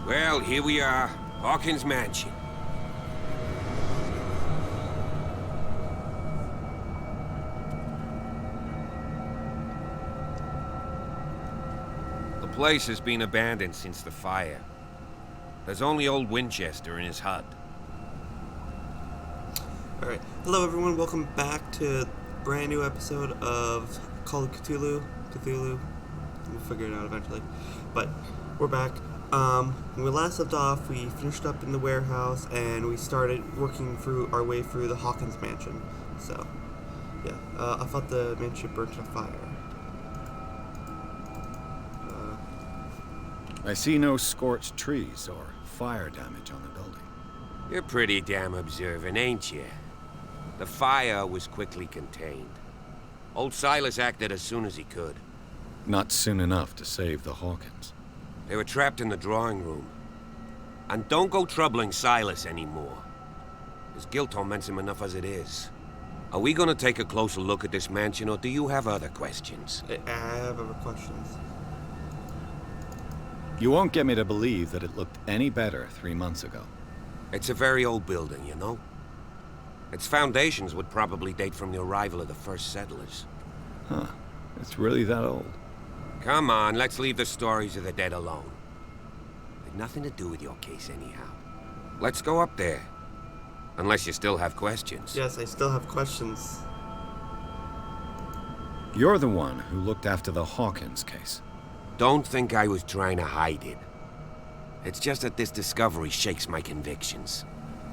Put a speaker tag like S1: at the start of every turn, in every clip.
S1: Well, here we are. Hawkins Mansion. The place has been abandoned since the fire. There's only old Winchester in his hut.
S2: Alright, hello everyone, welcome back to a brand new episode of Call of Cthulhu. We'll figure it out eventually. But we're back. When we last left off, we finished up in the warehouse and we started working our way through the Hawkins mansion. So, yeah, I thought the mansion burnt on fire.
S3: I see no scorched trees or fire damage on the building.
S1: You're pretty damn observant, ain't you? The fire was quickly contained. Old Silas acted as soon as he could.
S3: Not soon enough to save the Hawkins.
S1: They were trapped in the drawing room. And don't go troubling Silas anymore. His guilt torments him enough as it is. Are we gonna take a closer look at this mansion, or do you have other questions?
S2: I have other questions.
S3: You won't get me to believe that it looked any better 3 months ago.
S1: It's a very old building, you know? Its foundations would probably date from the arrival of the first settlers.
S3: Huh. It's really that old.
S1: Come on, let's leave the stories of the dead alone. They've nothing to do with your case anyhow. Let's go up there. Unless you still have questions.
S2: Yes, I still have questions.
S3: You're the one who looked after the Hawkins case.
S1: Don't think I was trying to hide it. It's just that this discovery shakes my convictions.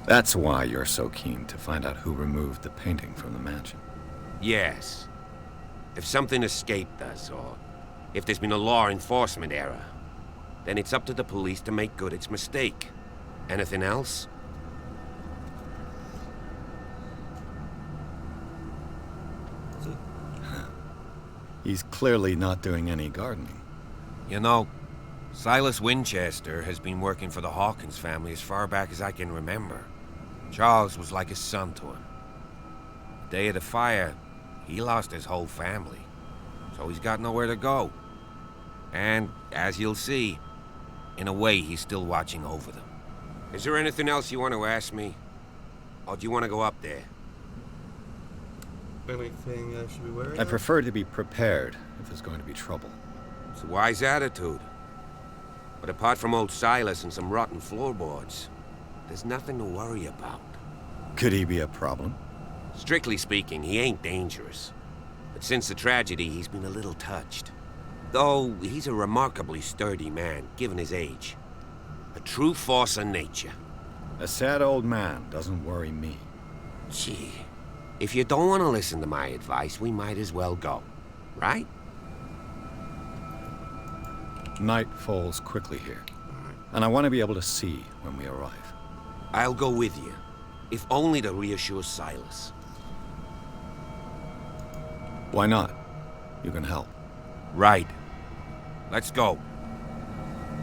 S3: That's why you're so keen to find out who removed the painting from the mansion.
S1: Yes. If something escaped us, or if there's been a law enforcement error, then it's up to the police to make good its mistake. Anything else?
S3: He's clearly not doing any gardening.
S1: You know, Silas Winchester has been working for the Hawkins family as far back as I can remember. Charles was like a son to him. The day of the fire, he lost his whole family, so he's got nowhere to go. And, as you'll see, in a way he's still watching over them. Is there anything else you want to ask me? Or do you want to go up there?
S2: Anything I should be wary of?
S3: I prefer to be prepared if there's going to be trouble.
S1: It's a wise attitude. But apart from old Silas and some rotten floorboards, there's nothing to worry about.
S3: Could he be a problem?
S1: Strictly speaking, he ain't dangerous. But since the tragedy, he's been a little touched. Though, he's a remarkably sturdy man, given his age. A true force of nature.
S3: A sad old man doesn't worry me.
S1: Gee, if you don't want to listen to my advice, we might as well go. Right?
S3: Night falls quickly here, and I want to be able to see when we arrive.
S1: I'll go with you, if only to reassure Silas.
S3: Why not? You can help.
S1: Right. Let's go.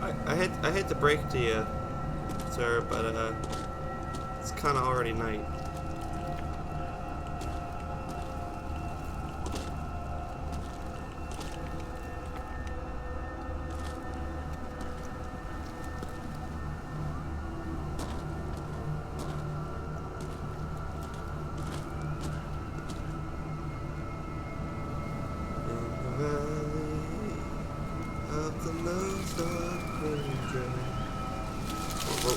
S2: I hate to break it to you, sir, but it's kind of already night.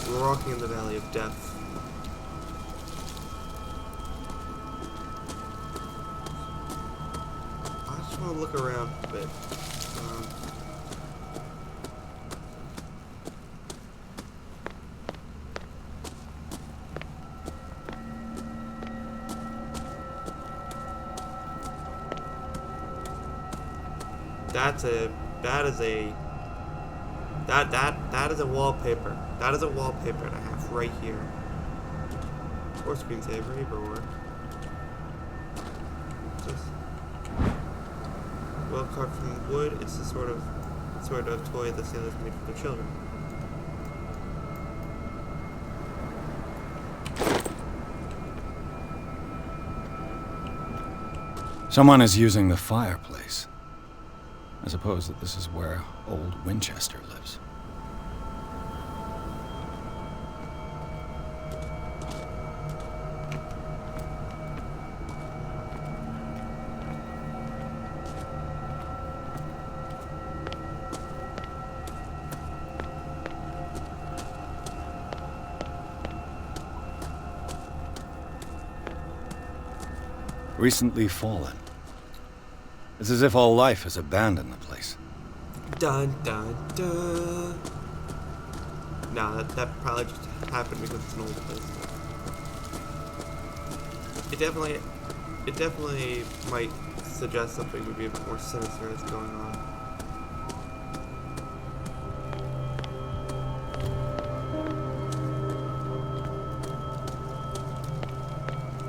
S2: We're walking in the Valley of Death. I just want to look around a bit. That is a wallpaper. That is a wallpaper and a half right here. Or screensaver, either or. Just well carved from wood. It's the sort of toy the sailors made for their children.
S3: Someone is using the fireplace. I suppose that this is where old Winchester lives. Recently fallen. It's as if all life has abandoned the place.
S2: Dun dun dun. Nah, that probably just happened because it's an old place. It definitely might suggest something maybe a bit more sinister is going on.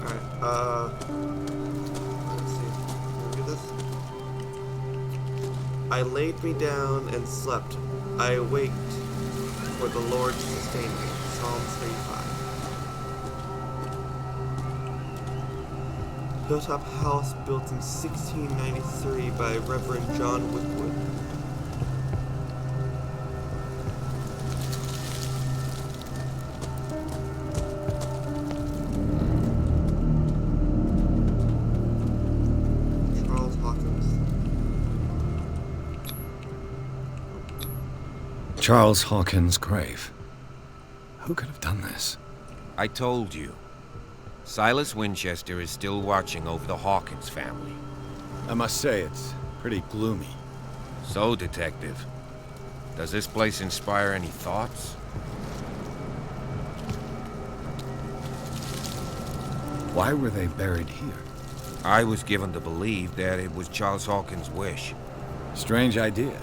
S2: Alright, let's see. Can we do this? I laid me down and slept. I awaked, for the Lord sustained me. Psalms 35. Hilltop house built in 1693 by Reverend John Wickwood. Charles Hawkins.
S3: Charles Hawkins' grave. Who could have done this?
S1: I told you. Silas Winchester is still watching over the Hawkins family.
S3: I must say, it's pretty gloomy.
S1: So, Detective, does this place inspire any thoughts?
S3: Why were they buried here?
S1: I was given to believe that it was Charles Hawkins' wish.
S3: Strange idea.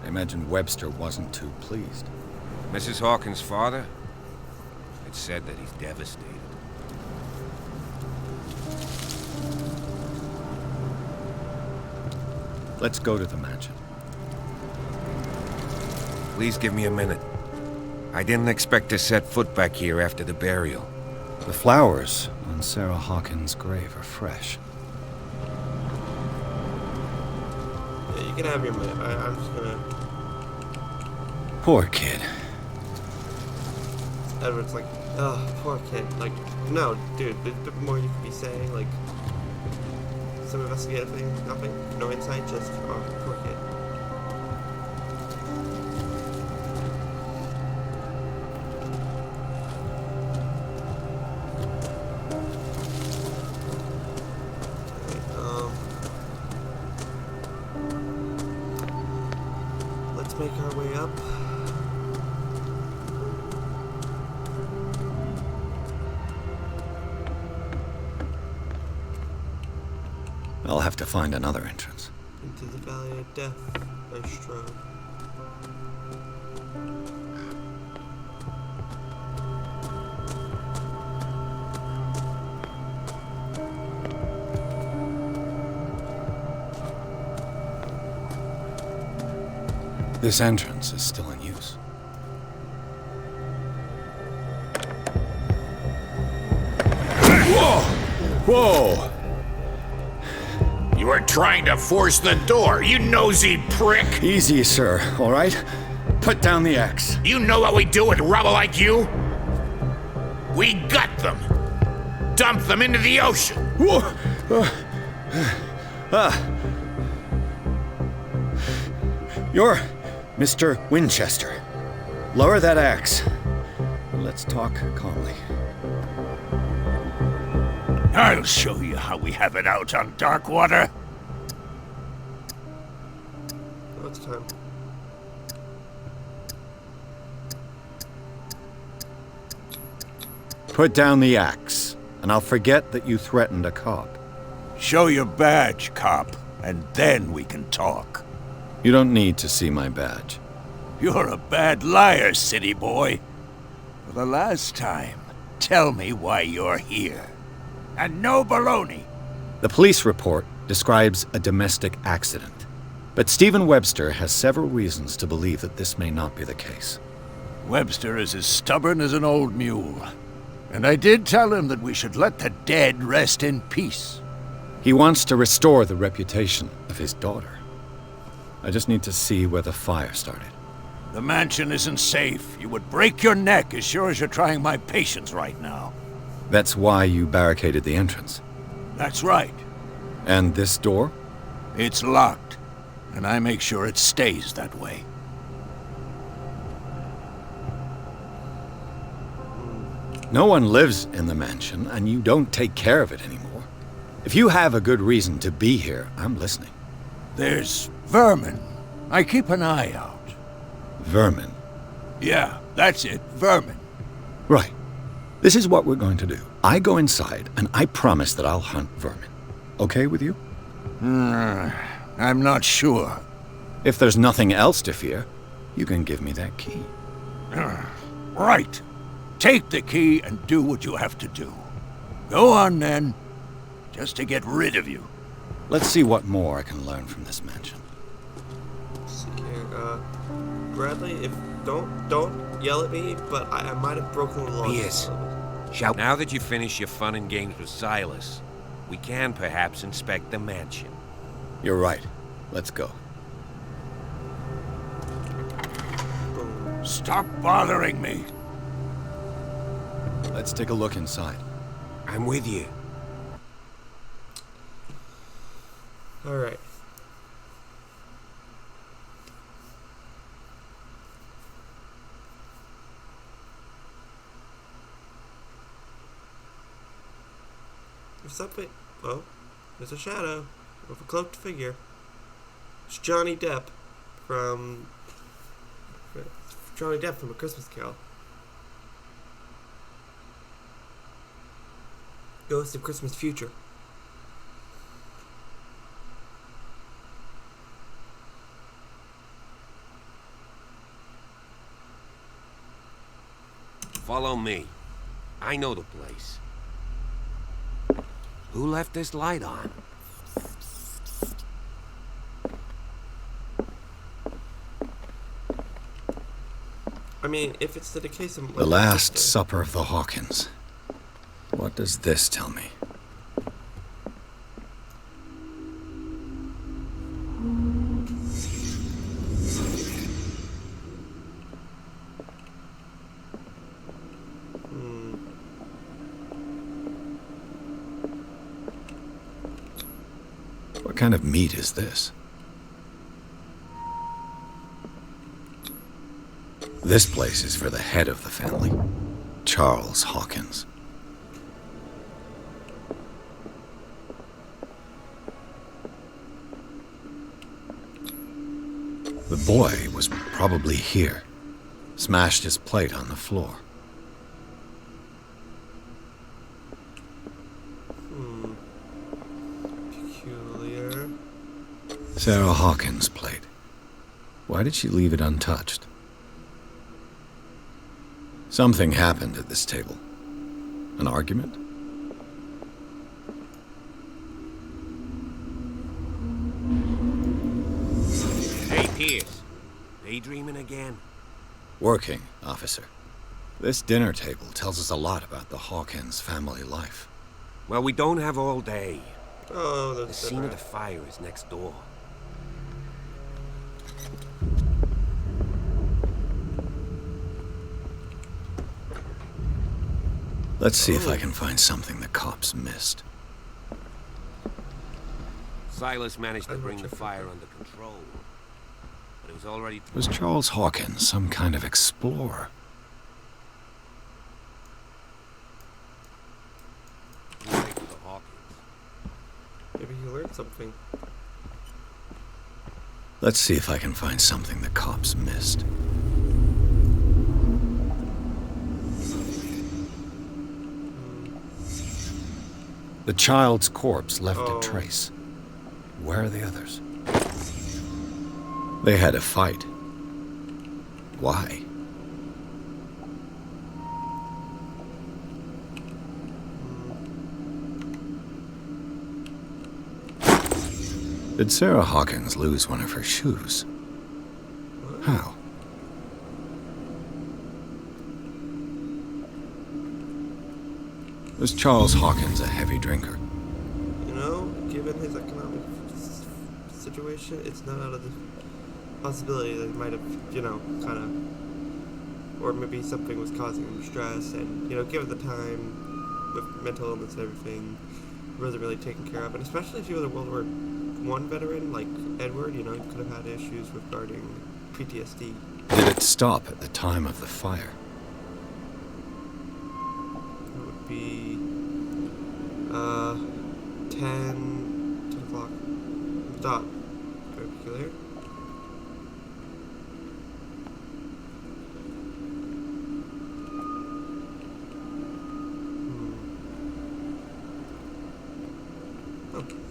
S3: I imagine Webster wasn't too pleased.
S1: Mrs. Hawkins' father? It's said that he's devastated.
S3: Let's go to the mansion.
S1: Please give me a minute. I didn't expect to set foot back here after the burial.
S3: The flowers on Sarah Hawkins' grave are fresh.
S2: Yeah, you can have your minute. I'm just gonna...
S3: Poor kid.
S2: Edward's like, oh, poor kid. Like, no, dude, there's a bit more you could be saying. Like, some investigative thing, nothing, no insight, just, oh, poor kid. Okay, let's make our way up.
S3: I'll have to find another entrance.
S2: Into the Valley of Death by Strode.
S3: This entrance is still in use.
S4: Whoa!
S3: Whoa!
S4: You were trying to force the door, you nosy prick!
S3: Easy, sir, all right? Put down the axe.
S4: You know what we do with rubble like you? We gut them! Dump them into the ocean!
S3: Whoa! You're Mr. Winchester. Lower that axe. Let's talk calmly.
S4: I'll show you how we have it out on Darkwater.
S2: Oh, it's time.
S3: Put down the axe, and I'll forget that you threatened a cop.
S4: Show your badge, cop, and then we can talk.
S3: You don't need to see my badge.
S4: You're a bad liar, city boy. For the last time, tell me why you're here. And no baloney.
S3: The police report describes a domestic accident, but Stephen Webster has several reasons to believe that this may not be the case.
S4: Webster is as stubborn as an old mule. And I did tell him that we should let the dead rest in peace.
S3: He wants to restore the reputation of his daughter. I just need to see where the fire started.
S4: The mansion isn't safe. You would break your neck as sure as you're trying my patience right now.
S3: That's why you barricaded the entrance.
S4: That's right.
S3: And this door?
S4: It's locked, and I make sure it stays that way.
S3: No one lives in the mansion, and you don't take care of it anymore. If you have a good reason to be here, I'm listening.
S4: There's vermin. I keep an eye out.
S3: Vermin.
S4: Yeah, that's it, vermin.
S3: Right. This is what we're going to do. I go inside, and I promise that I'll hunt vermin. Okay with you?
S4: I'm not sure.
S3: If there's nothing else to fear, you can give me that key.
S4: Right. Take the key and do what you have to do. Go on, then. Just to get rid of you.
S3: Let's see what more I can learn from this mansion.
S2: Let's see here. Bradley, if don't yell at me, but I might have broken the law.
S1: Yes. Shout. Now that you've finished your fun and games with Silas, we can perhaps inspect the mansion.
S3: You're right. Let's go.
S4: Stop bothering me.
S3: Let's take a look inside.
S1: I'm with you.
S2: All right. There's something. Oh, there's a shadow of a cloaked figure. It's Johnny Depp from A Christmas Carol. Ghost of Christmas Future.
S1: Follow me. I know the place. Who left this light on?
S2: I mean, if it's the case of...
S3: The Last Supper of the Hawkins. What does this tell me? What kind of meat is this? This place is for the head of the family, Charles Hawkins. The boy was probably here, smashed his plate on the floor.
S2: Peculiar.
S3: Sarah Hawkins' plate. Why did she leave it untouched? Something happened at this table. An argument?
S1: Hey, Pierce. Daydreaming again?
S3: Working, officer. This dinner table tells us a lot about the Hawkins family life.
S1: Well, we don't have all day.
S2: Oh,
S1: The
S2: that's
S1: scene of the fire is next door.
S3: Let's see if I can find something the cops missed.
S1: Silas managed to bring the fire under control, but it was already...
S3: Was Charles Hawkins some kind of explorer?
S1: too late for the Hawkins.
S2: Maybe he learned something.
S3: Let's see if I can find something the cops missed. The child's corpse left a trace. Where are the others? They had a fight. Why? Did Sarah Hawkins lose one of her shoes? How? Was Charles Hawkins a heavy drinker?
S2: You know, given his economic situation, it's not out of the possibility that he might have, you know, kind of, or maybe something was causing him stress, and, you know, given the time with mental illness and everything, he wasn't really taken care of, and especially if he was a World War I veteran, like Edward, you know, he could have had issues regarding PTSD.
S3: Did it stop at the time of the fire?
S2: It would be, 10 o'clock. Dot. Very peculiar.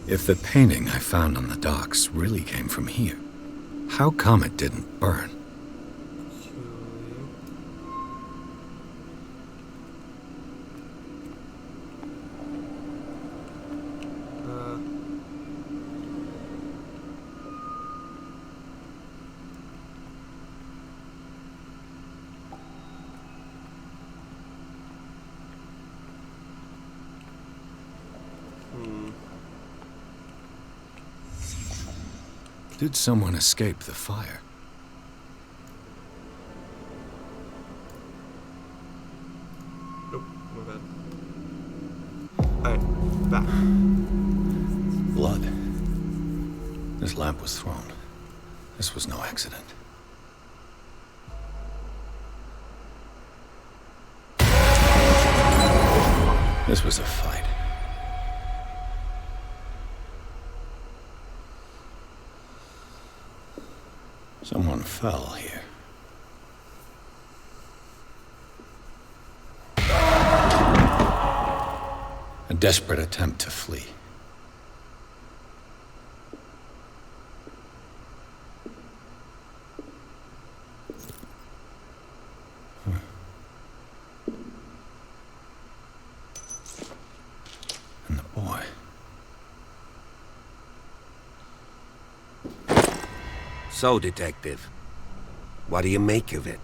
S3: If the painting I found on the docks really came from here, how come it didn't burn? Did someone escape the fire?
S2: Nope, my bad. Alright, back.
S3: Blood. This lamp was thrown. This was no accident. This was a fight. Someone fell here. A desperate attempt to flee. And the boy.
S1: So, Detective, what do you make of it?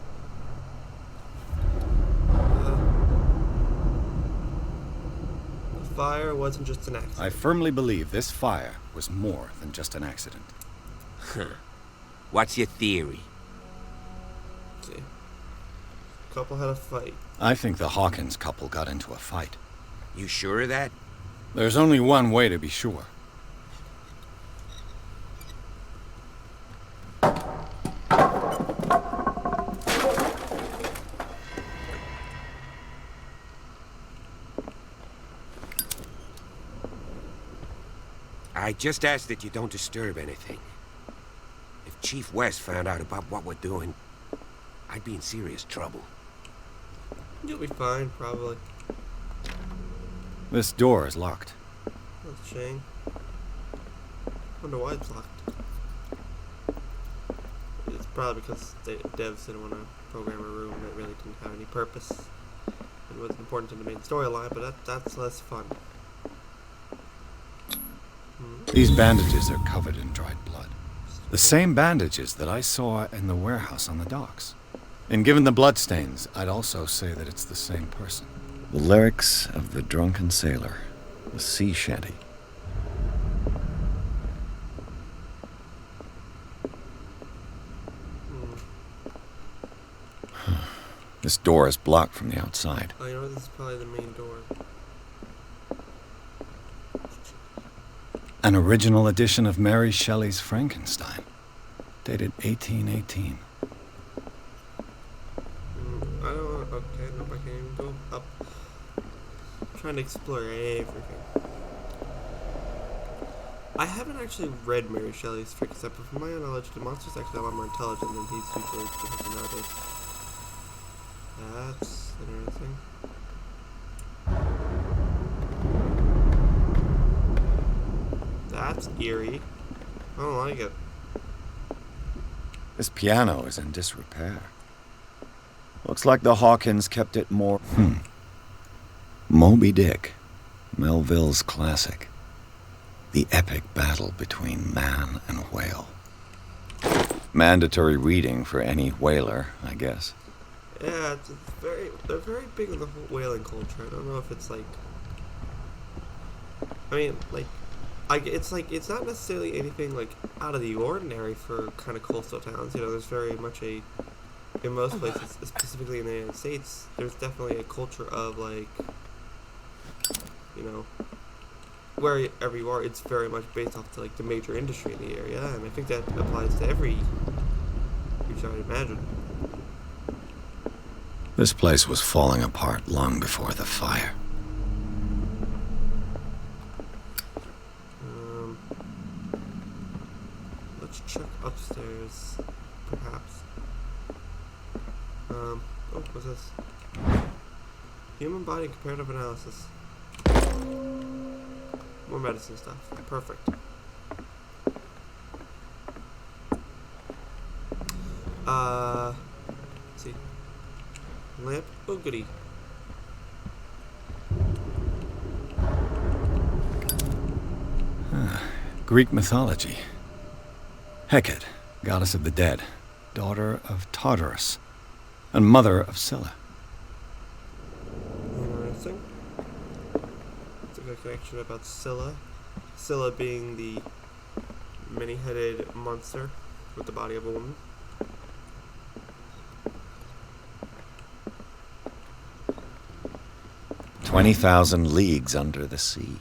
S2: The fire wasn't just an accident.
S3: I firmly believe this fire was more than just an accident.
S1: What's your theory?
S2: Let's see. Couple had a fight.
S3: I think the Hawkins couple got into a fight.
S1: You sure of that?
S3: There's only one way to be sure.
S1: I just ask that you don't disturb anything. If Chief West found out about what we're doing, I'd be in serious trouble.
S2: You'll be fine, probably.
S3: This door is locked.
S2: That's a shame. Wonder why it's locked. It's probably because the devs didn't want to program a room that really didn't have any purpose. It wasn't important to the main storyline, but that's less fun.
S3: These bandages are covered in dried blood. The same bandages that I saw in the warehouse on the docks. And given the bloodstains, I'd also say that it's the same person. The lyrics of the drunken sailor, the sea shanty. This door is blocked from the outside.
S2: Oh, you know what? This is probably the main door.
S3: An original edition of Mary Shelley's Frankenstein, dated 1818.
S2: I don't. Okay, nope, I can't even go up. I'm trying to explore everything. I haven't actually read Mary Shelley's Frankenstein, but from my own knowledge, the monster's actually a lot more intelligent than he's usually depicted nowadays. That's interesting. That's eerie. I don't like it.
S3: This piano is in disrepair. Looks like the Hawkins kept it more... Moby Dick, Melville's classic. The epic battle between man and whale. Mandatory reading for any whaler, I guess.
S2: Yeah, they're very big on the whole whaling culture. I don't know if it's like... I mean, like... it's not necessarily anything like out of the ordinary for kind of coastal towns. You know, there's very much in most places, specifically in the United States, there's definitely a culture of like, you know, wherever you are, it's very much based off to like the major industry in the area, and I think that applies to every region, I would imagine.
S3: This place was falling apart long before the fire.
S2: Oh, what's this? Human body comparative analysis. More medicine stuff. Perfect. Let's see. Lamp. Oh, goody.
S3: Greek mythology. Hecate, goddess of the dead, daughter of Tartarus, and mother of Scylla.
S2: Interesting. It's a good connection about Scylla. Scylla being the many-headed monster with the body of a woman.
S3: "20,000 leagues under the sea."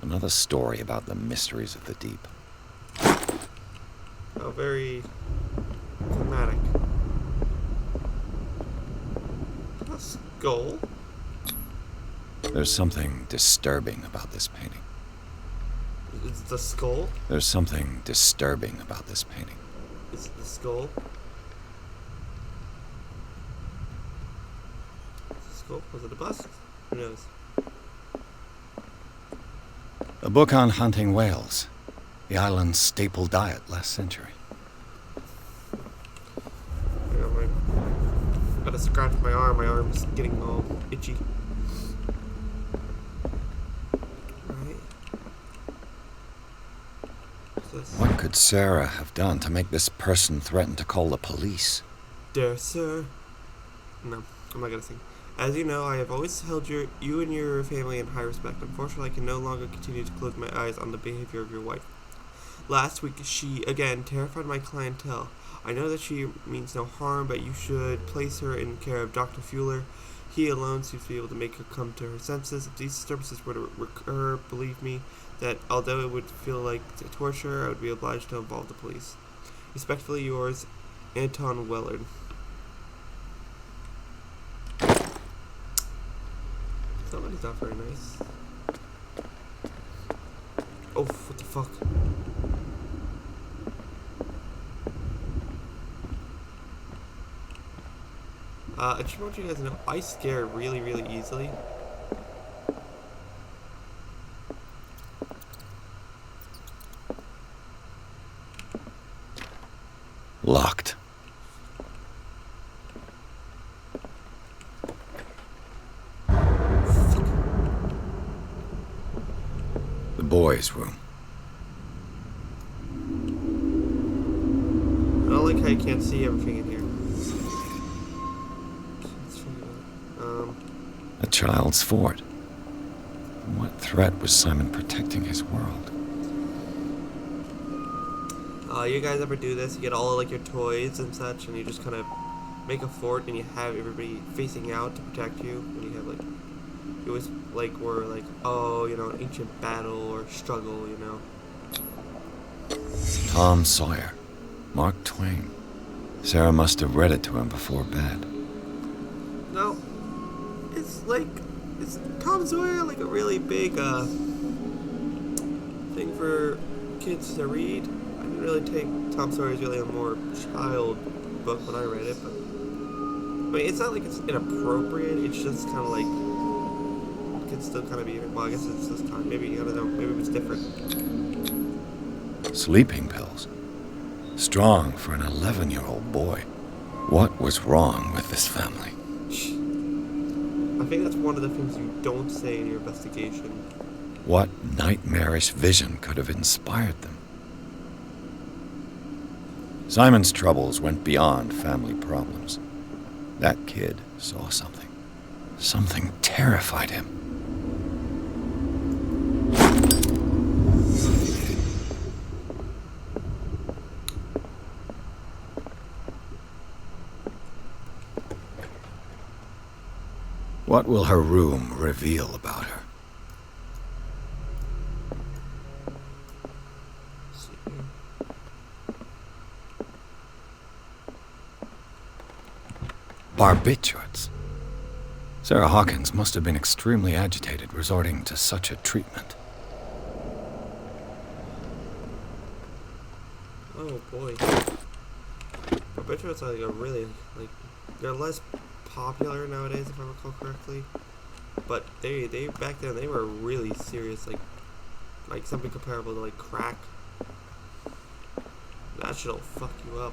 S3: Another story about the mysteries of the deep.
S2: Oh, very thematic. A skull?
S3: There's something disturbing about this painting.
S2: It's the skull?
S3: There's something disturbing about this painting.
S2: It's the skull? It's the skull? Was it a bust? Who knows?
S3: A book on hunting whales, the island's staple diet last century.
S2: I got a scratch my arm. My arm's getting all itchy. Alright. What's this?
S3: What could Sarah have done to make this person threaten to call the police?
S2: Dear sir. No, I'm not gonna sing. As you know, I have always held you and your family in high respect. Unfortunately, I can no longer continue to close my eyes on the behavior of your wife. Last week, she, again, terrified my clientele. I know that she means no harm, but you should place her in care of Dr. Fuller. He alone seems to be able to make her come to her senses. If these disturbances were to recur, believe me, that although it would feel like torture, I would be obliged to involve the police. Respectfully yours, Anton Wellard. Somebody's not very nice. Oh, what the fuck? I just want you guys to know, I scare really, really easily.
S3: Locked. The boys' room.
S2: I don't like how you can't see everything in here.
S3: A child's fort. From what threat was Simon protecting his world?
S2: You guys ever do this? You get all like your toys and such, and you just kind of make a fort, and you have everybody facing out to protect you. And you have like, you always like were like, oh, you know, an ancient battle or struggle, you know.
S3: Tom Sawyer. Mark Twain. Sarah must have read it to him before bed.
S2: No, it's like, is Tom Sawyer like a really big thing for kids to read? I didn't really take Tom Sawyer as really a more child book when I read it, but I mean, it's not like it's inappropriate. It's just kind of like it can still kind of be. Well, I guess it's this time. Maybe I don't know. Maybe it was different.
S3: Sleeping pills. Strong for an 11-year-old boy. What was wrong with this family?
S2: I think that's one of the things you don't say in your investigation.
S3: What nightmarish vision could have inspired them? Simon's troubles went beyond family problems. That kid saw something. Something terrified him. What will her room reveal about her? Barbiturates. Sarah Hawkins must have been extremely agitated resorting to such a treatment.
S2: Oh boy. Barbiturates are like a really, like, They're less popular nowadays, if I recall correctly. But they back then they were really serious, like something comparable to like crack. That shit'll fuck you up.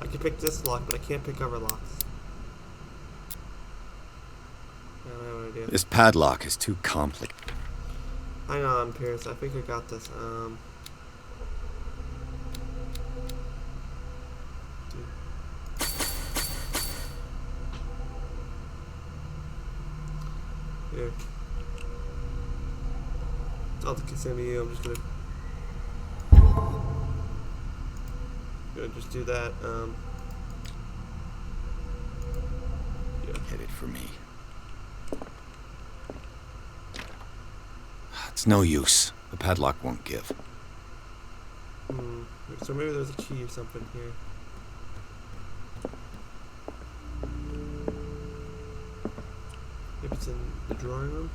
S2: I can pick this lock, but I can't pick other locks. I don't have an idea.
S3: This padlock is too complicated.
S2: Hang on, Pierce. I think I got this. Here. I'll take it to you. I'm just gonna just do that. Yeah.
S3: Hit it for me. It's no use. The padlock won't give.
S2: So maybe there's a key or something here. Maybe it's in the drawing room.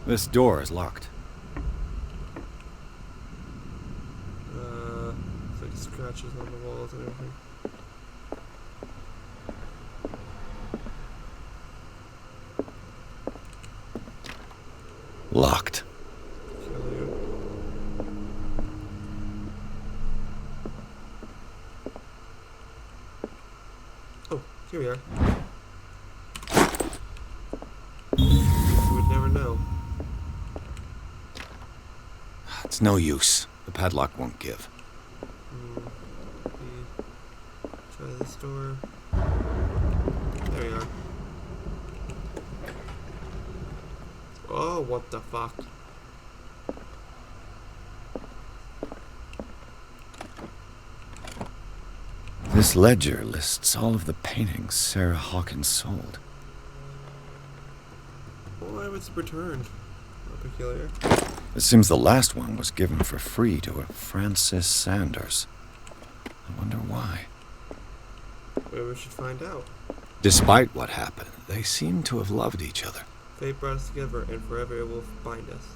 S3: This door is locked.
S2: It's like scratches on the walls and everything.
S3: Locked.
S2: Kill you. Oh, here we are. You would never know.
S3: It's no use. The padlock won't give.
S2: Try this door. There we are. Oh, what the fuck?
S3: This ledger lists all of the paintings Sarah Hawkins sold.
S2: Why was it returned? How peculiar.
S3: It seems the last one was given for free to a Francis Sanders. I wonder why.
S2: Maybe we should find out.
S3: Despite what happened, they seem to have loved each other.
S2: Fate brought us together, and forever it will bind us.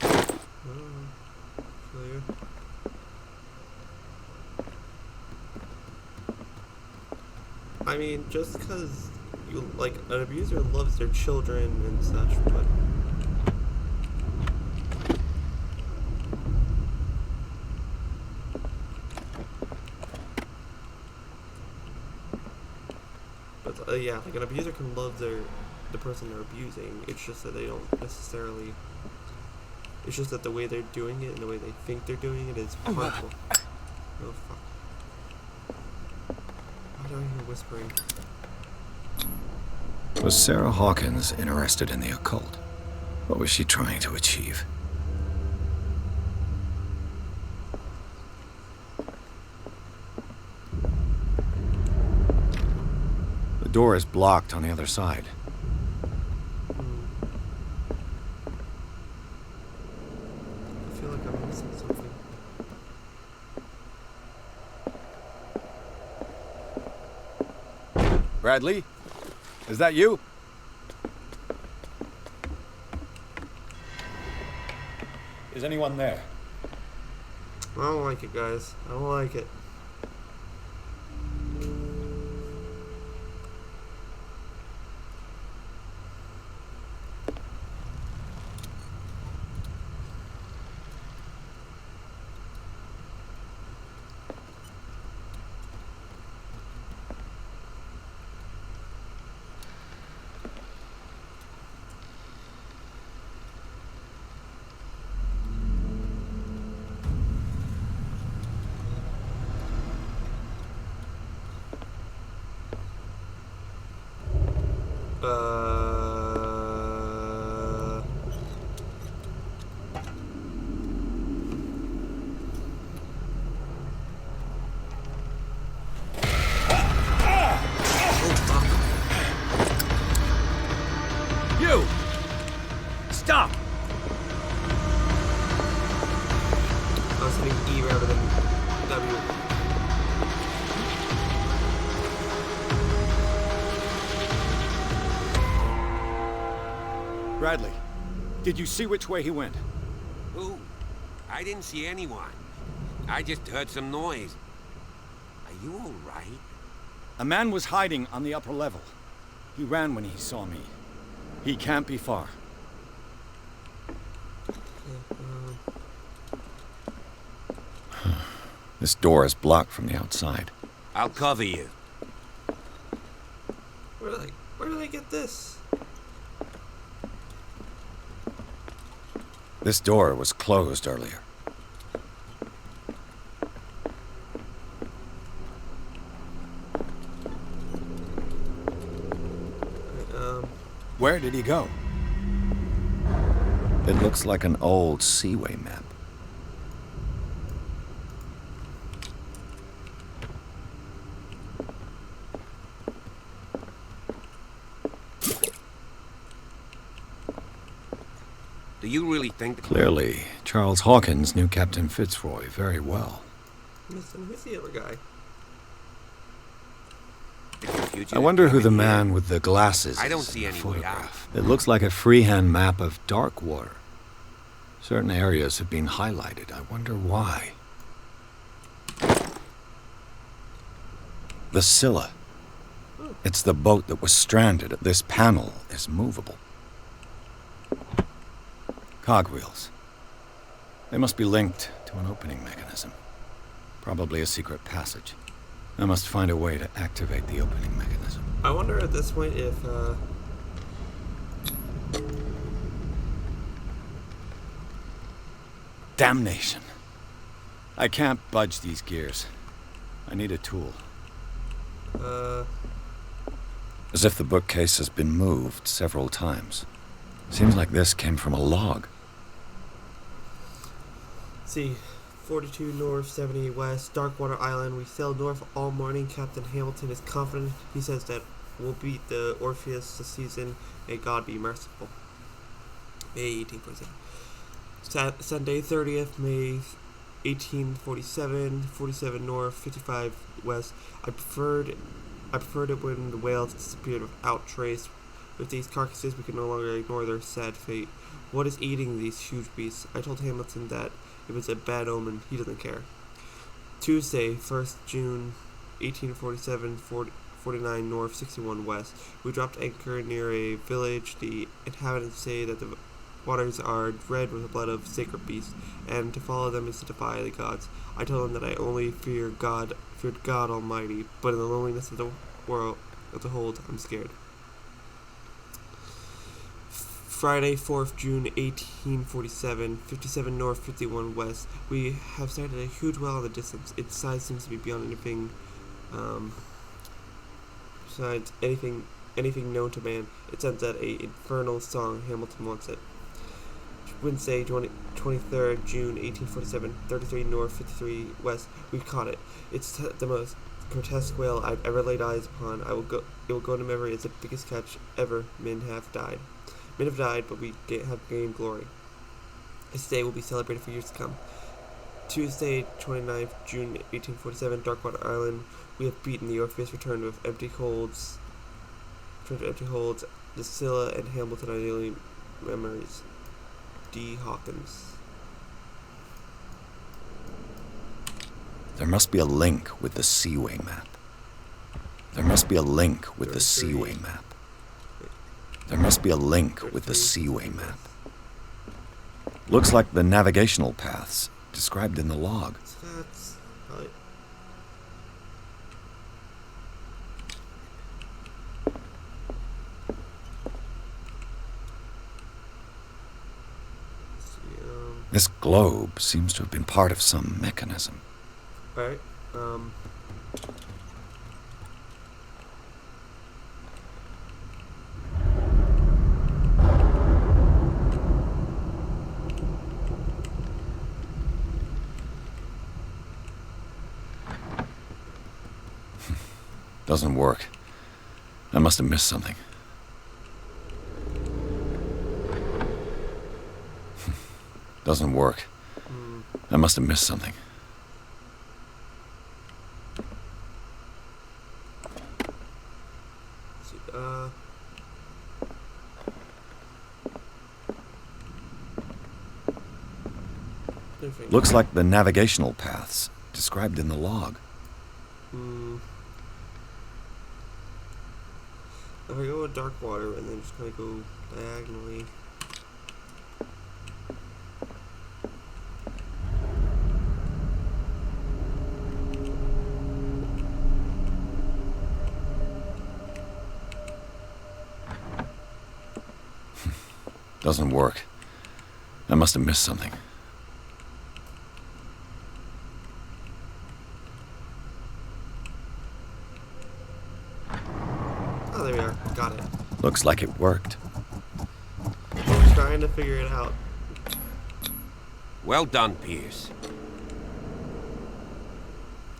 S2: Oh, familiar. I mean, just because you like an abuser loves their children and such, but yeah, like an abuser can love the person they're abusing. It's just that they don't necessarily. It's just that the way they're doing it and the way they think they're doing it is harmful. Oh fuck! Why do I hear whispering?
S3: Was Sarah Hawkins interested in the occult? What was she trying to achieve? The door is blocked on the other side.
S2: I feel like I'm missing something.
S3: Bradley? Is that you? Is anyone there?
S2: I don't like it, guys. I don't like it.
S1: You! Stop!
S2: I was hitting E rather than W.
S3: Bradley, did you see which way he went?
S1: Who? I didn't see anyone. I just heard some noise. Are you all right?
S3: A man was hiding on the upper level. He ran when he saw me. He can't be far. This door is blocked from the outside.
S1: I'll cover you.
S2: Where did I get this?
S3: This door was closed earlier. Where did he go? It looks like an old seaway map.
S1: Do you really think...
S3: Clearly, Charles Hawkins knew Captain Fitzroy very well.
S2: Listen, who's the other guy?
S3: I wonder who the man with the glasses is.
S1: I don't see
S3: in the
S1: any way
S3: photograph. It looks like a freehand map of dark water. Certain areas have been highlighted. I wonder why. The Scylla. It's the boat that was stranded. This panel is movable. Cogwheels. They must be linked to an opening mechanism. Probably a secret passage. I must find a way to activate the opening mechanism.
S2: I wonder at this point if,
S3: Damnation. I can't budge these gears. I need a tool. As if the bookcase has been moved several times. Seems like this came from a log.
S2: see, 42 north, 70 west, Darkwater Island. We sailed north all morning. Captain Hamilton is confident. He says that we'll beat the Orpheus this season. May God be merciful. May 1847. Sunday, 30th May 1847, 47 north, 55 west. I preferred it when the whales disappeared without trace. With these carcasses, we can no longer ignore their sad fate. What is eating these huge beasts? I told Hamilton that if it's a bad omen, he doesn't care. Tuesday, 1st June, 1847, 49 north, 61 west. We dropped anchor near a village. The inhabitants say that the waters are red with the blood of sacred beasts, and to follow them is to defy the gods. I told them that I only feared God Almighty, but in the loneliness of the world of the hold, I'm scared. Friday, 4th June, 1847, 57 north, 51 west. We have sighted a huge whale in the distance. Its size seems to be beyond anything, besides anything known to man. It sounds like a infernal song. Hamilton wants it. Wednesday, 23rd June, 1847, 33 north, 53 west. We've caught it. It's the most grotesque whale I've ever laid eyes upon. It will go into memory as the biggest catch ever. Men have died, but we have gained glory. This day will be celebrated for years to come. Tuesday, 29th June, 1847, Darkwater Island. We have beaten the Orpheus, returned with empty holds. The Scylla and Hamilton are the only memories. D. Hawkins.
S3: There must be a link with the Seaway map. There must be a link with the Seaway map. There must be a link with the Seaway map. Looks like the navigational paths described in the log.
S2: That's probably...
S3: This globe seems to have been part of some mechanism.
S2: Alright,
S3: Doesn't work. I must have missed something. Doesn't work. I must have missed something.
S2: sniffing.
S3: Looks like the navigational paths described in the log.
S2: If I go with dark water and then just kind of go diagonally.
S3: Doesn't work. I must have missed something.
S2: Oh, there we are. Got it.
S3: Looks like it worked.
S2: I'm trying to figure it out.
S1: Well done, Pierce.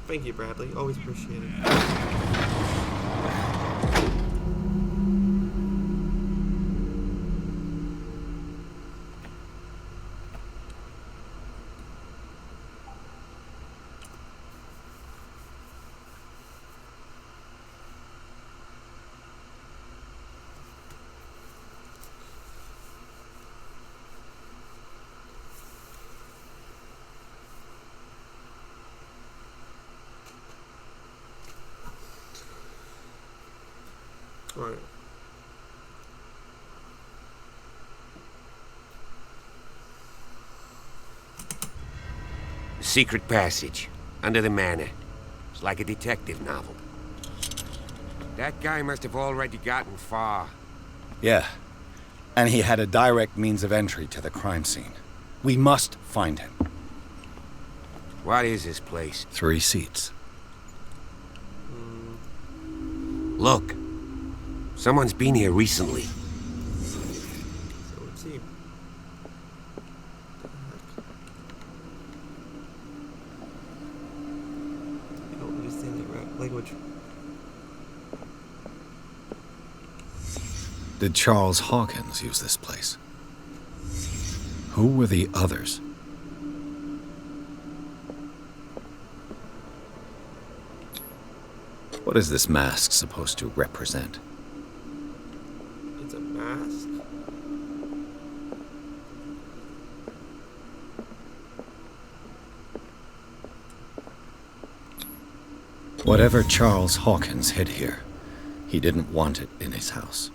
S2: Thank you, Bradley. Always appreciate it. Right.
S1: Secret passage under the manor. It's like a detective novel. That guy must have already gotten far.
S3: Yeah. And he had a direct means of entry to the crime scene. We must find him.
S1: What is this place?
S3: 3 seats.
S1: Look. Someone's been here recently.
S2: So let's see. I don't understand that right language.
S3: Did Charles Hawkins use this place? Who were the others? What is this mask supposed to represent?
S2: It's a mask?
S3: Whatever Charles Hawkins hid here, he didn't want it in his house.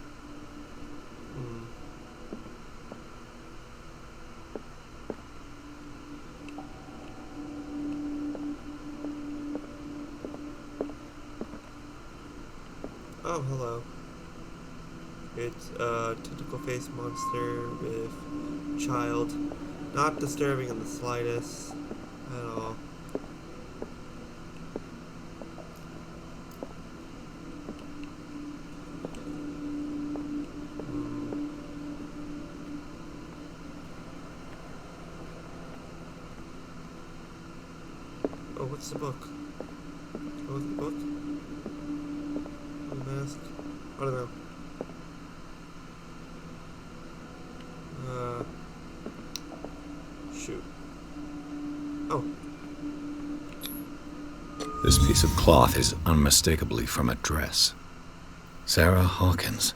S2: Oh, hello. It's a tentacle-faced monster with child. Not disturbing in the slightest at all. Oh, what's the book? Oh, the book? The mask? I don't know. Shoot. Oh.
S3: This piece of cloth is unmistakably from a dress. Sarah Hawkins.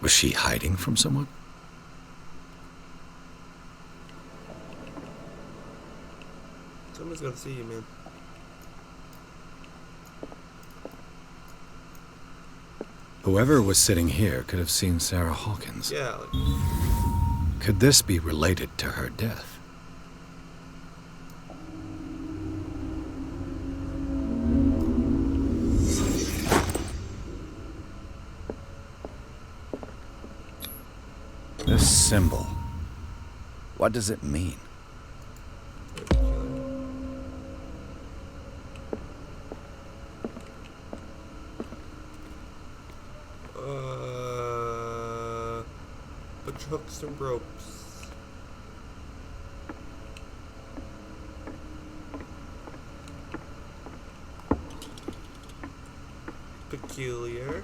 S3: Was she hiding from someone?
S2: Someone's gonna see you, man.
S3: Whoever was sitting here could have seen Sarah Hawkins.
S2: Yeah, like,
S3: Could this be related to her death? This symbol. What does it mean?
S2: bunch of hooks and ropes. Peculiar.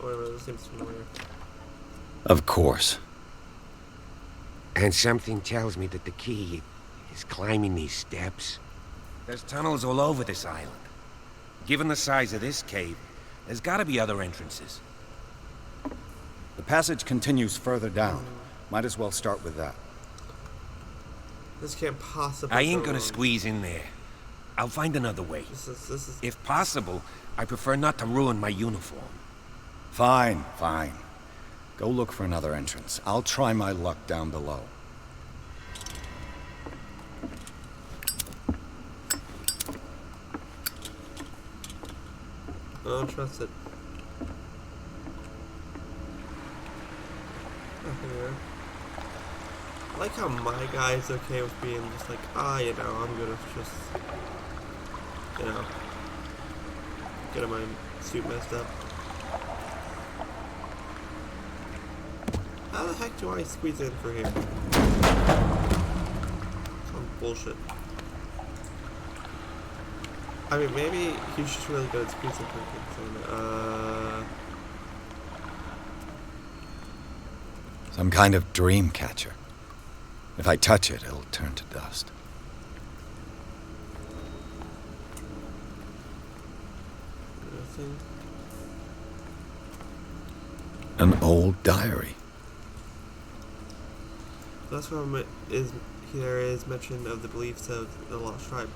S2: Oh, this seems familiar.
S3: Of course.
S1: And something tells me that the key is climbing these steps. There's tunnels all over this island. Given the size of this cave, there's gotta be other entrances.
S3: The passage continues further down. Might as well start with that.
S2: This can't possibly
S1: I ain't
S2: go
S1: gonna
S2: wrong.
S1: squeeze in there. I'll find another way.
S2: This is...
S1: If possible, I prefer not to ruin my uniform.
S3: Fine, fine. Go look for another entrance. I'll try my luck down below.
S2: I don't trust it. Nothing there. I like how my guy's okay with being just like, you know, I'm gonna just, you know, get my suit messed up. How the heck do I squeeze in for here? Some bullshit. I mean, maybe he's just really good at squeezing for things.
S3: Some kind of dream catcher. If I touch it, it'll turn to dust.
S2: Nothing.
S3: An old diary.
S2: Last one is there is mention of the beliefs of the lost tribe.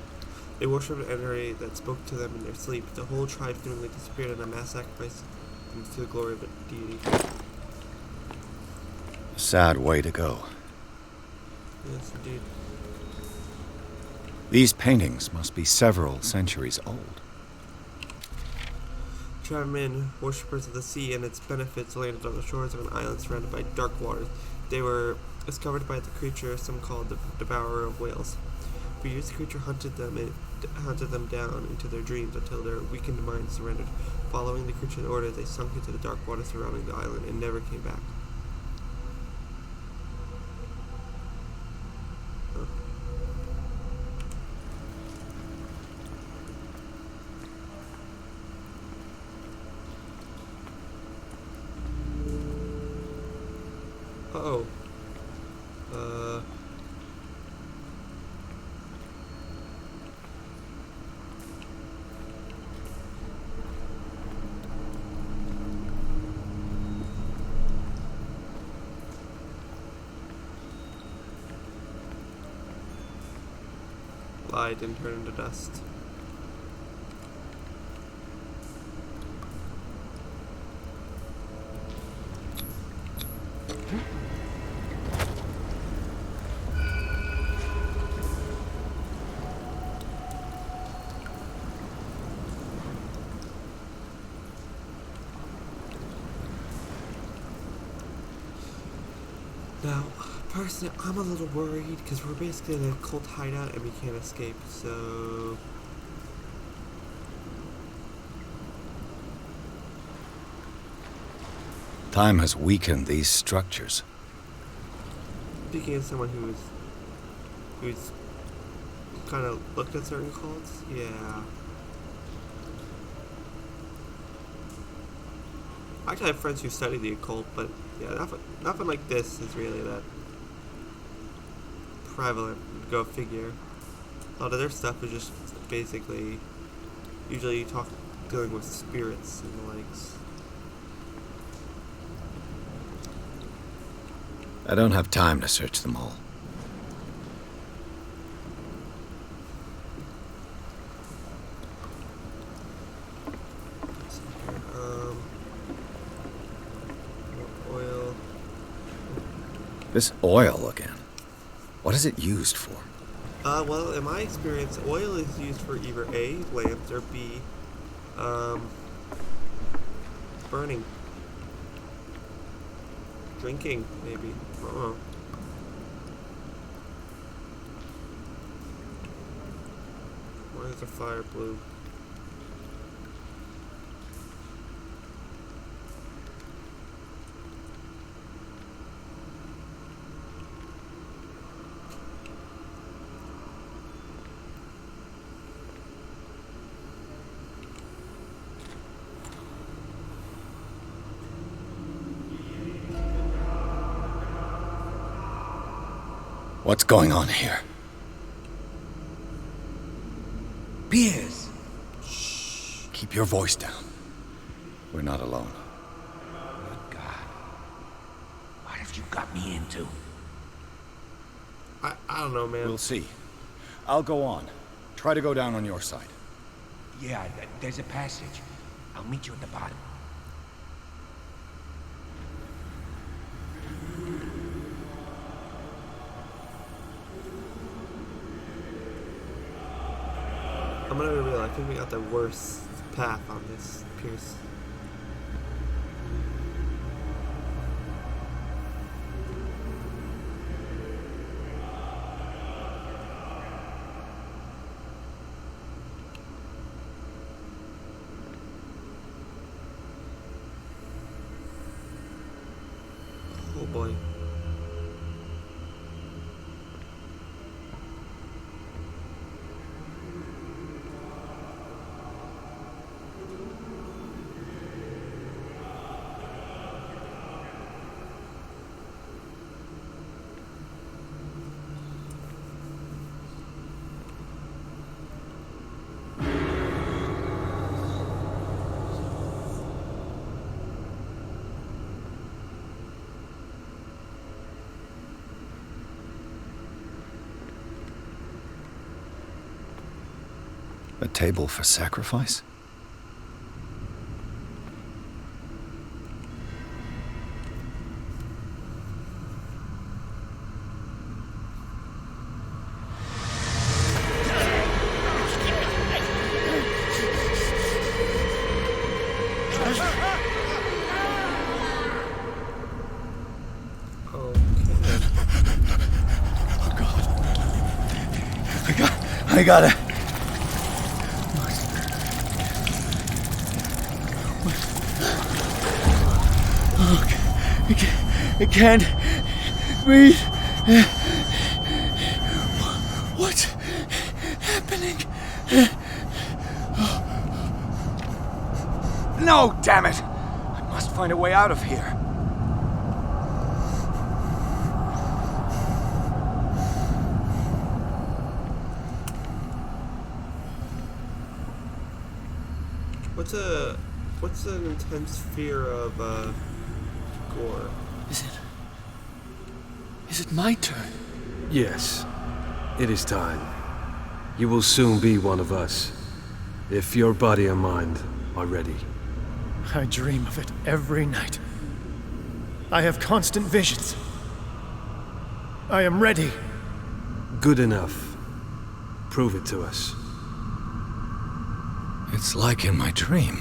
S2: They worshipped an entity that spoke to them in their sleep. The whole tribe seemingly disappeared in a mass sacrifice to the glory of the deity.
S3: A sad way to go.
S2: Yes, indeed.
S3: These paintings must be several centuries old.
S2: Tribemen, worshippers of the sea and its benefits, landed on the shores of an island surrounded by dark waters. They were discovered by the creature some called the devourer of whales. For years, the creature hunted them down into their dreams until their weakened minds surrendered. Following the creature's order, they sunk into the dark water surrounding the island and never came back. Huh. Uh-oh. Lied and turned into dust. Now, personally, I'm a little worried because we're basically in a cult hideout and we can't escape, so...
S3: Time has weakened these structures.
S2: Speaking as someone who's kind of looked at certain cults, yeah. I actually have friends who study the occult, but yeah, nothing like this is really that prevalent. Go figure. A lot of their stuff is just basically, usually dealing with spirits and the likes.
S3: I don't have time to search them all.
S2: Let's see here. More oil.
S3: This oil again. What is it used for?
S2: Well, in my experience, oil is used for either A, lamps, or B, burning. Drinking, maybe. I don't know. Why is the fire blue?
S3: What's going on here?
S4: Piers!
S2: Shh.
S3: Keep your voice down. We're not alone.
S4: Good God. What have you got me into?
S2: I don't know, man.
S3: We'll see. I'll go on. Try to go down on your side.
S4: Yeah, there's a passage. I'll meet you at the bottom.
S2: I'm gonna be real. I think we got the worst path on this, Pierce. Oh boy.
S3: A table for sacrifice? I got it. I can't breathe. What's happening? No, damn it! I must find a way out of here.
S2: What's an intense fear of gore?
S5: Is it my turn?
S6: Yes, it is time. You will soon be one of us, if your body and mind are ready.
S5: I dream of it every night. I have constant visions. I am ready.
S6: Good enough. Prove it to us.
S3: It's like in my dream.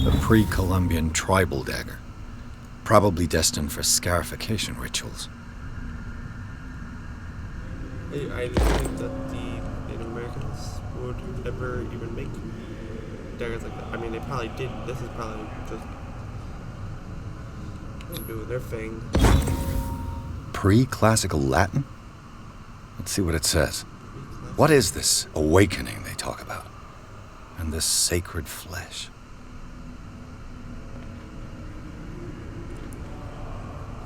S3: A pre-Columbian tribal dagger. Probably destined for scarification rituals.
S2: I just think that the Native Americans would ever even make daggers like that. I mean, they probably did. This is probably just them doing their thing.
S3: Pre-classical Latin? Let's see what it says. What is this awakening they talk about? And this sacred flesh?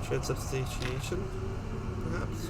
S2: Transubstantiation, perhaps?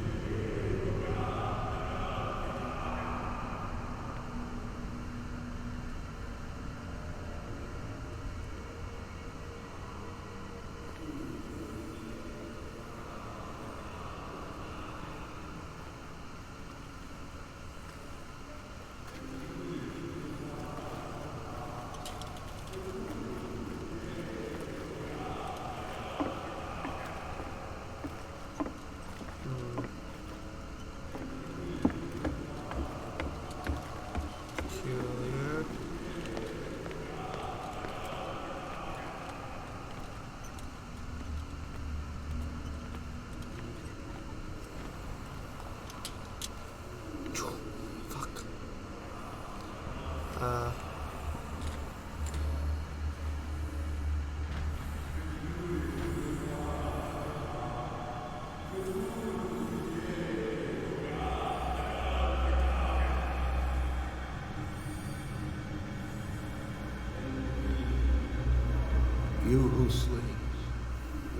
S7: You who slaves,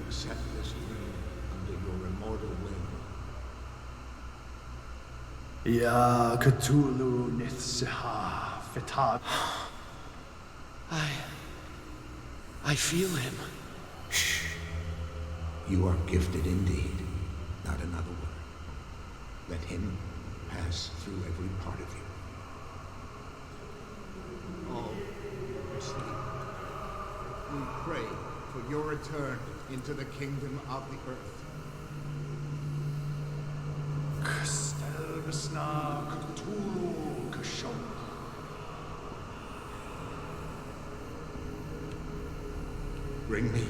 S7: accept this ring under your immortal will.
S8: Ya Cthulhu Nithsiha Fitad.
S9: I feel him.
S7: Shh. You are gifted indeed. Not another word. Let him pass through every part of you. All asleep. We pray for your return into the kingdom of the earth.
S8: Kstelvisna Cthulhu Kashon.
S7: Bring me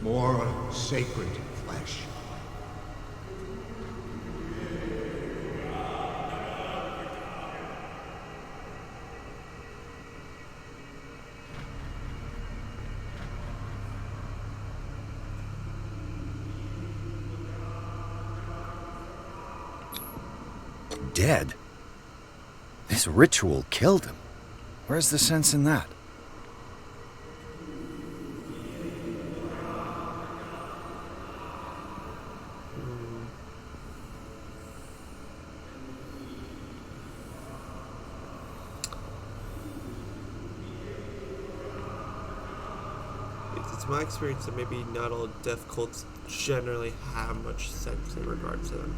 S7: more sacred flesh.
S3: Dead? This ritual killed him. Where's the sense in that?
S2: It's my experience that maybe not all death cults generally have much sense in regards to them.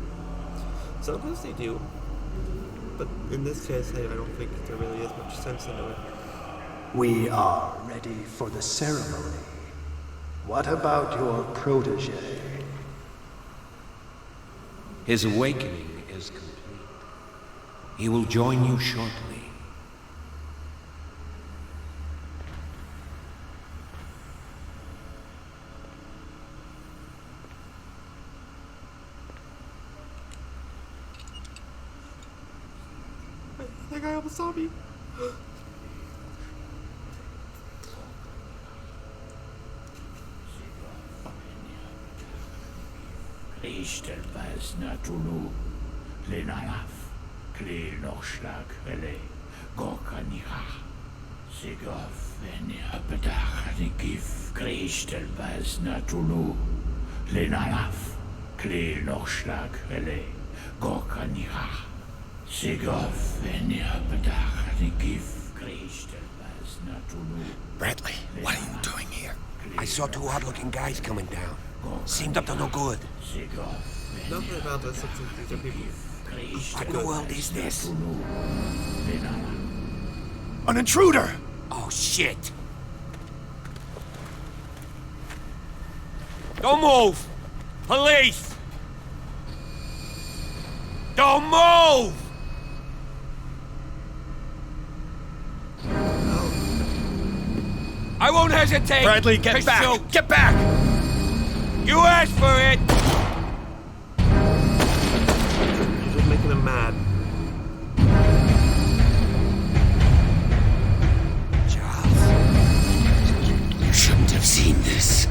S2: Sometimes they do, but in this case, I don't think there really is much sense into it.
S8: We are ready for the ceremony. What about your protege?
S1: His awakening is complete. He will join you shortly.
S2: That guy almost saw me.
S4: Cthulhu, Lenalaf, Kle Nochschlag, Rele, Gorkaniha, Sigov, Venia, Bedach, Gif, Kristelbas, Natulu, Lenalaf, Kle Nochschlag, Rele, Gorkaniha, Sigov, Venia, Bedach, Gif, Kristelbas, Natulu.
S1: Bradley, what are you doing here? I saw two odd-looking guys coming down. Seemed up to no good.
S2: Nothing about this looks like these are people.
S1: What in the world is this?
S3: An intruder!
S1: Oh, shit! Don't move! Police! Don't move! I won't hesitate!
S3: Bradley, get back!
S1: Shoot.
S3: Get back!
S1: You asked for it!
S2: You're just making them mad.
S1: Charles, you shouldn't have seen this.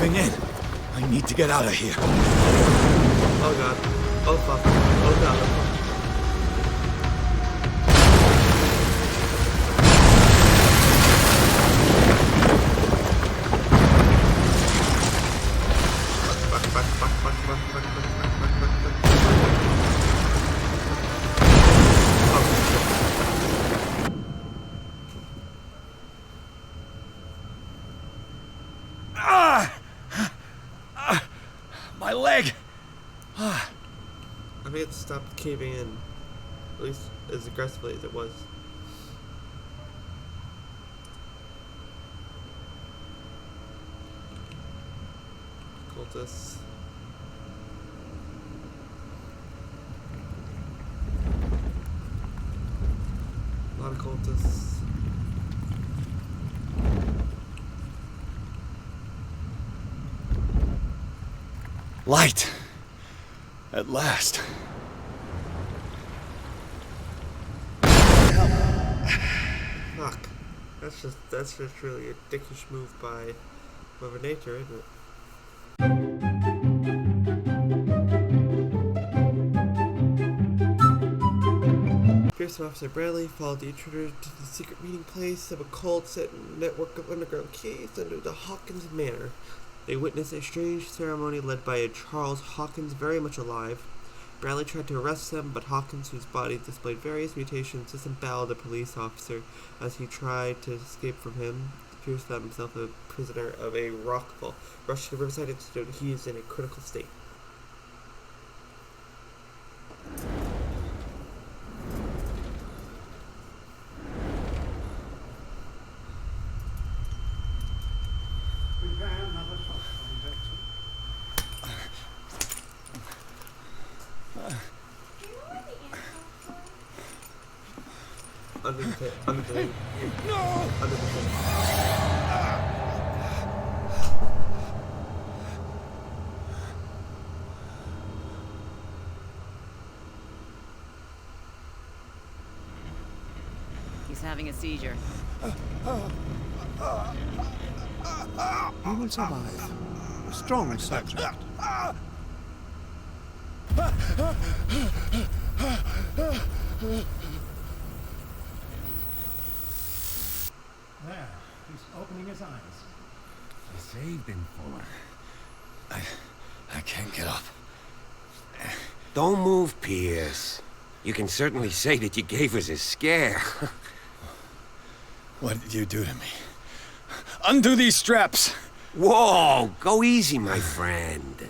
S3: In. I need to get out of here.
S2: Oh god. Oh fuck. Oh god. Oh fuck.
S3: My leg!
S2: I think it stopped caving in. At least as aggressively as it was. Cultists. A lot of cultists.
S3: Light! At last.
S2: Fuck. That's just really a dickish move by Mother Nature, isn't it? Pierce and Officer Bradley followed the intruder to the secret meeting place of a cult-set network of underground caves under the Hawkins Manor. They witnessed a strange ceremony led by a Charles Hawkins very much alive. Bradley tried to arrest them, but Hawkins, whose body displayed various mutations, disemboweled the police officer as he tried to escape from him. Pierce found himself a prisoner of a rockfall. Rushed to the Riverside Institute, he is in a critical state. Under the table. No! Under the table.
S10: He's having a seizure.
S9: He will survive. A strong subject.
S8: There, he's opening his eyes.
S3: I saved him, Fuller. I can't get up.
S1: Don't move, Pierce. You can certainly say that you gave us a scare.
S3: What did you do to me? Undo these straps!
S1: Whoa! Go easy, my friend.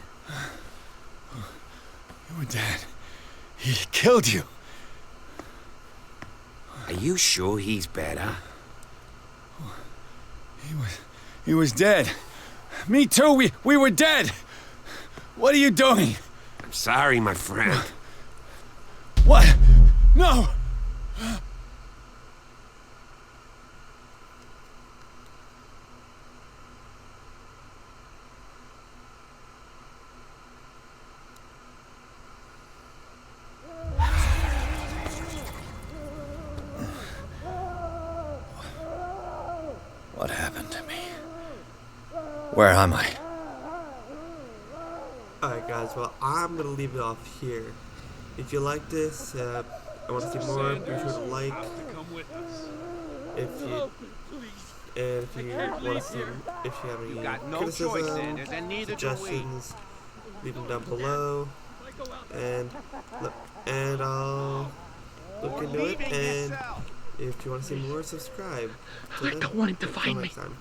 S3: You were dead. He killed you.
S1: Are you sure he's better?
S3: He was dead. Me too, we were dead. What are you doing?
S1: I'm sorry, my friend.
S3: What? No! What happened to me? Where am I?
S2: Alright guys, well I'm gonna leave it off here. If you like this, I want to see more, be sure to like. If you want to see, if you have any criticism, suggestions, leave them down below, and I'll look into it. And if you want to see more, subscribe. I don't want him to find me. Next time.